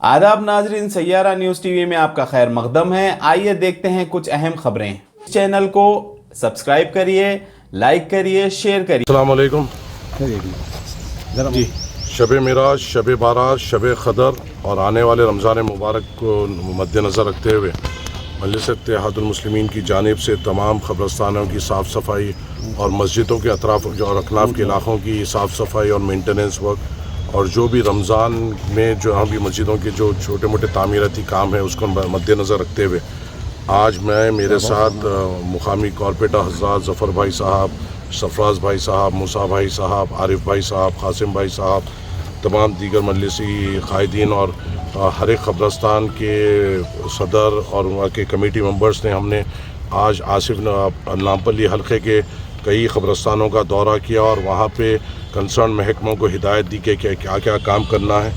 आदाब नाजरीन, Saiyaara news TV में आपका खैर मकदम है। आइए देखते हैं कुछ अहम खबरें। चैनल को सब्सक्राइब करिए, लाइक करिए, शेयर करिए। अस्सलाम वालेकुम जी, शब मिराज, शब बारात, शब क़दर और आने वाले रमज़ान मुबारक को मद्देनज़र रखते हुए मजलिस इत्तेहादुल मुस्लिमीन की जानिब से तमाम क़ब्रस्तानों की साफ़ सफाई और मस्जिदों के अतराफ़ और अखलाफ के इलाक़ों की साफ़ सफाई और मेंटेनेंस वर्क और जो भी रमज़ान में जो अभी मस्जिदों के जो छोटे मोटे तामीराती काम है उसको मद्देनज़र रखते हुए आज मैं मेरे साथ मुकामी कॉरपोरेटर हज़रात ज़फ़र भाई साहब, सरफराज भाई साहब, मूसा भाई साहब, आरिफ भाई साहब, कासिम भाई साहब, तमाम दीगर मजलिसी कायदीन और हर एक क़ब्रस्तान के सदर और वहाँ के कमेटी मेंबर्स ने हमने आज आसिफ नामपल्ली हल्के के कई क़ब्रस्तानों का दौरा किया और वहाँ पे कंसर्न महकमों को हिदायत दी कि क्या क्या काम करना है।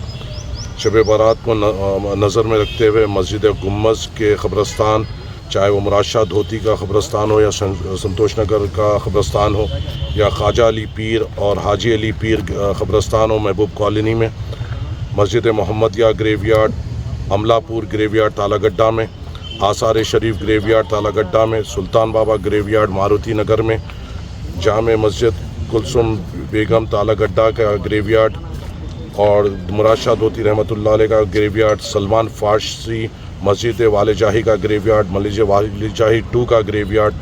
शब बारात को नज़र में रखते हुए मस्जिद गुम्बज़ के क़ब्रस्तान, चाहे वो मुराद शाह धोती का क़ब्रस्तान हो या संतोष नगर का क़ब्रस्तान हो या ख्वाजा अली पीर और हाजी अली पीर क़ब्रस्तान हो महबूब कॉलोनी में, मस्जिद मोहम्मदिया ग्रेवयार्ड, अमलापुर ग्रेवयार्ड तालागड्डा में, आसार शरीफ ग्रेवयार्ड तालागड्डा में, सुल्तान बाबा ग्रेवयार्ड मारुति नगर में, जामे मस्जिद कुलसुम बेगम तालागड्डा का ग्रेवयार्ड और मुराद शाह धोती रहमतुल्लाह अलैह का ग्रेवयार्ड, सलमान फारसी मस्जिद वाले जाही का ग्रेवयार्ड, मस्जिद वाले जाही 2 का ग्रेवयार्ड,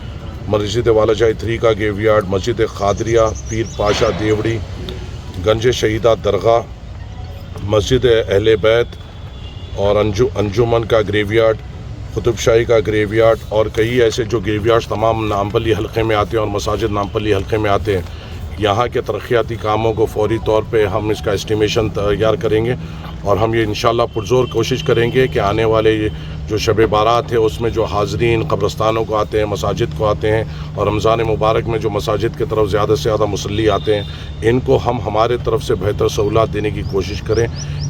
मस्जिद वाला जाही 3 का ग्रेवयार्ड, मस्जिद खादरिया पीर पाशा देवड़ी, गंज शहीदा दरगाह, मस्जिद अहले बैत और अंजुमन का ग्रेवयार्ड, कुतुब शाही का ग्रेवयार्ड और कई ऐसे जो ग्रेवयार्ड्स तमाम नामपल्ली हल्के में आते हैं और मसाजिद नामपल्ली हल्के में आते हैं। यहाँ के तरक्याती कामों को फौरी तौर पे हम इसका एस्टिमेशन तैयार करेंगे और हम ये इंशाल्लाह पुरज़ोर कोशिश करेंगे कि आने वाले जो शब बारात है उसमें जो हाज़रीन क़ब्रस्तानों को आते हैं, मसाजिद को आते हैं और रमज़ान मुबारक में जो मसाजिद की तरफ ज़्यादा से ज़्यादा मुसल्ली आते हैं, इनको हम हमारे तरफ से बेहतर सहूलत देने की कोशिश करें।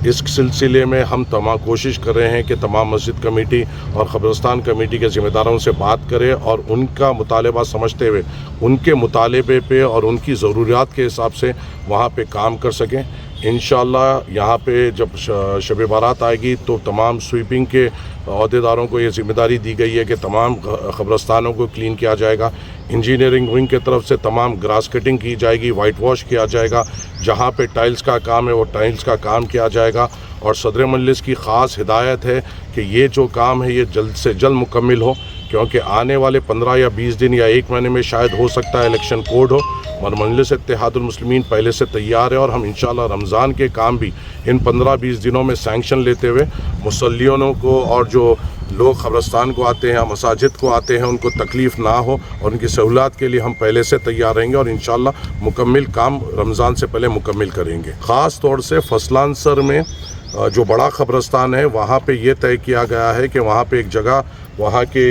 इस सिलसिले में हम तमाम कोशिश कर रहे हैं कि तमाम मस्जिद कमेटी और क़ब्रस्तान कमेटी के ज़िम्मेदारों से बात करें और उनका मुतालबा समझते हुए उनके मुतालबे पे और उनकी ज़रूरियात के हिसाब से वहाँ पे काम कर सकें। इंशाअल्लाह यहाँ पे जब शब बारात आएगी तो तमाम स्वीपिंग के अहदेदारों को ये ज़िम्मेदारी दी गई है कि तमाम क़ब्रस्तानों को क्लीन किया जाएगा। इंजीनियरिंग विंग की तरफ से तमाम ग्रास कटिंग की जाएगी, वाइट वॉश किया जाएगा, जहाँ पे टाइल्स का काम है वो टाइल्स का काम किया जाएगा और सदर मजलिस की ख़ास हिदायत है कि ये जो काम है ये जल्द से जल्द मुकम्मल हो, क्योंकि आने वाले 15 या 20 दिन या 1 महीने में शायद हो सकता है इलेक्शन कोड हो और मजलिस इत्तेहादुल मुस्लिमीन पहले से तैयार है और हम इंशाल्लाह रमज़ान के काम भी इन 15-20 दिनों में सैंक्शन लेते हुए मुसल्लियों को और जो लोग क़ब्रस्तान को आते हैं, मसाजिद को आते हैं, उनको तकलीफ़ ना हो और उनकी सहूलत के लिए हम पहले से तैयार रहेंगे और इंशाल्लाह मुकम्मल काम रमज़ान से पहले मुकम्मल करेंगे। ख़ास तौर से फसलानसर में जो बड़ा क़ब्रस्तान है वहाँ पे ये तय किया गया है कि वहाँ पे एक जगह वहाँ के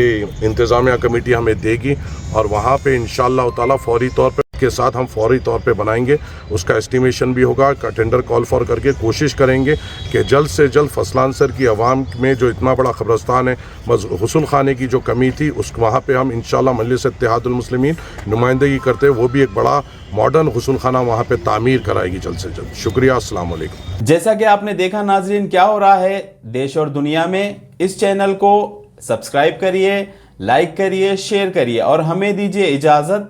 इंतज़ामिया कमेटी हमें देगी और वहाँ पे इंशाअल्लाह ताला फौरी तौर पे के साथ हम फौरी तौर पे बनाएंगे। उसका एस्टिमेशन भी होगा, टेंडर कॉल फॉर करके कोशिश करेंगे कि जल्द से जल्द फसलानसर की आवाम में जो इतना बड़ा क़ब्रस्तान है गुस्ल खाने की जो कमी थी उस वहाँ पे हम इंशाअल्लाह मजलिस इत्तेहादुल मुस्लिमीन नुमाइंदगी करते हैं, वो भी एक बड़ा मॉडर्न गुस्ल खाना वहाँ पे तामीर कराएगी जल्द से जल्द। शुक्रिया, अस्सलाम वालेकुम। जैसा कि आपने देखा नाजरीन क्या हो रहा है देश और दुनिया में, इस चैनल को सब्सक्राइब करिए, लाइक करिए, शेयर करिए और हमें दीजिए इजाज़त।